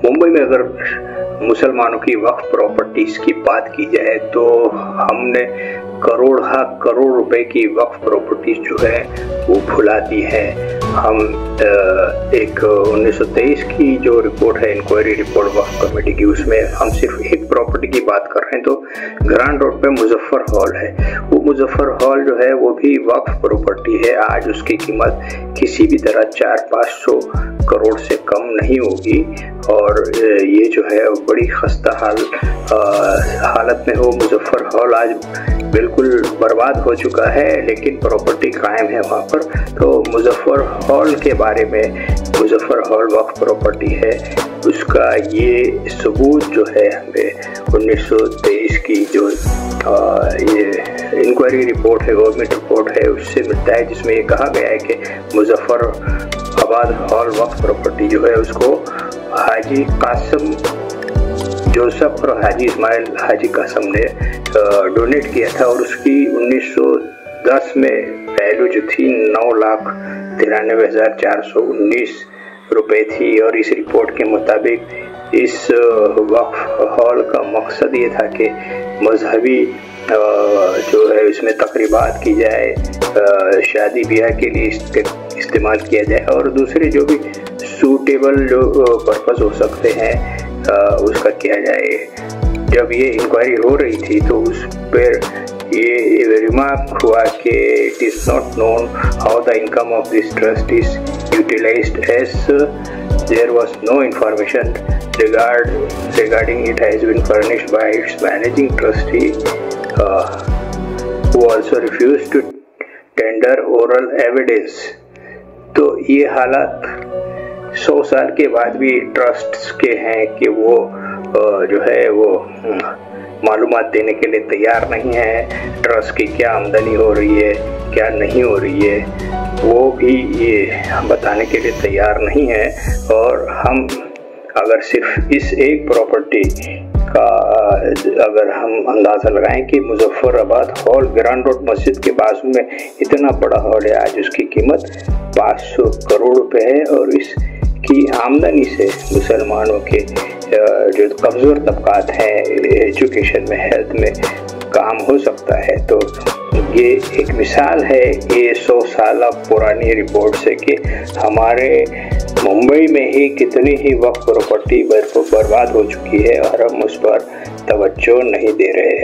मुंबई में अगर मुसलमानों की वक्फ प्रॉपर्टीज की बात की जाए तो हमने करोड़ रुपए की वक्फ प्रॉपर्टीज जो है वो भुला दी है। हम एक 1923 की जो रिपोर्ट है, इंक्वायरी रिपोर्ट वक्फ कमेटी की, उसमें हम सिर्फ एक प्रॉपर्टी की बात कर रहे हैं तो ग्रांड रोड पे मुजफ्फर हॉल है। वो मुजफ्फर हॉल जो है वो भी वक्फ प्रॉपर्टी है। आज उसकी कीमत किसी भी तरह 400-500 करोड़ से कम नहीं होगी और ये जो है बड़ी खस्ता हालत में हो। मुजफ्फर हॉल आज बिल्कुल बर्बाद हो चुका है, लेकिन प्रॉपर्टी कायम है वहाँ पर। तो मुजफ्फर हॉल के बारे में, मुजफ्फर हॉल वक्फ प्रॉपर्टी है, उसका ये सबूत जो है हमें 1923 की जो ये इंक्वायरी रिपोर्ट है, गवर्नमेंट रिपोर्ट है, उससे मिलता है, जिसमें ये कहा गया है कि मुजफ्फराबाद हॉल वक्फ प्रॉपर्टी जो है उसको हाजी कासिम जोसेफ और हाजी इस्माइल हाजी कासिम ने डोनेट किया था और उसकी 1910 में वैल्यू जो थी 9,93,419 रुपए थी। और इस रिपोर्ट के मुताबिक इस वक्फ हॉल का मकसद ये था कि मजहबी जो है इसमें तकरीबात की जाए, शादी ब्याह के लिए इस्तेमाल किया जाए और दूसरे जो भी सूटेबल जो पर्पस हो सकते हैं उसका किया जाए। जब ये इंक्वायरी हो रही थी तो उस पर ये रिमार्क हुआ कि it is not known how the income of this trust is utilised as there was no information regarding it has been furnished by its managing trustee who also refused to tender oral evidence। तो ये हालात 100 साल के बाद भी trust के हैं कि वो जो है वो मालूमात देने के लिए तैयार नहीं है। ट्रस्ट की क्या आमदनी हो रही है, क्या नहीं हो रही है, वो भी ये बताने के लिए तैयार नहीं है। और हम अगर सिर्फ इस एक प्रॉपर्टी का अगर हम अंदाज़ा लगाएं कि मुजफ्फराबाद हॉल ग्रांड रोड मस्जिद के बाजू में इतना बड़ा हॉल है, आज उसकी कीमत 500 करोड़ रुपए है और इसकी आमदनी से मुसलमानों के जो कमज़ोर तबकात हैं एजुकेशन में, हेल्थ में काम हो सकता है। तो ये एक मिसाल है ये 100 साल पुरानी रिपोर्ट से कि हमारे मुंबई में ही कितनी ही वक्फ प्रॉपर्टी बर्बाद हो चुकी है और हम उस पर तवज्जो नहीं दे रहे हैं।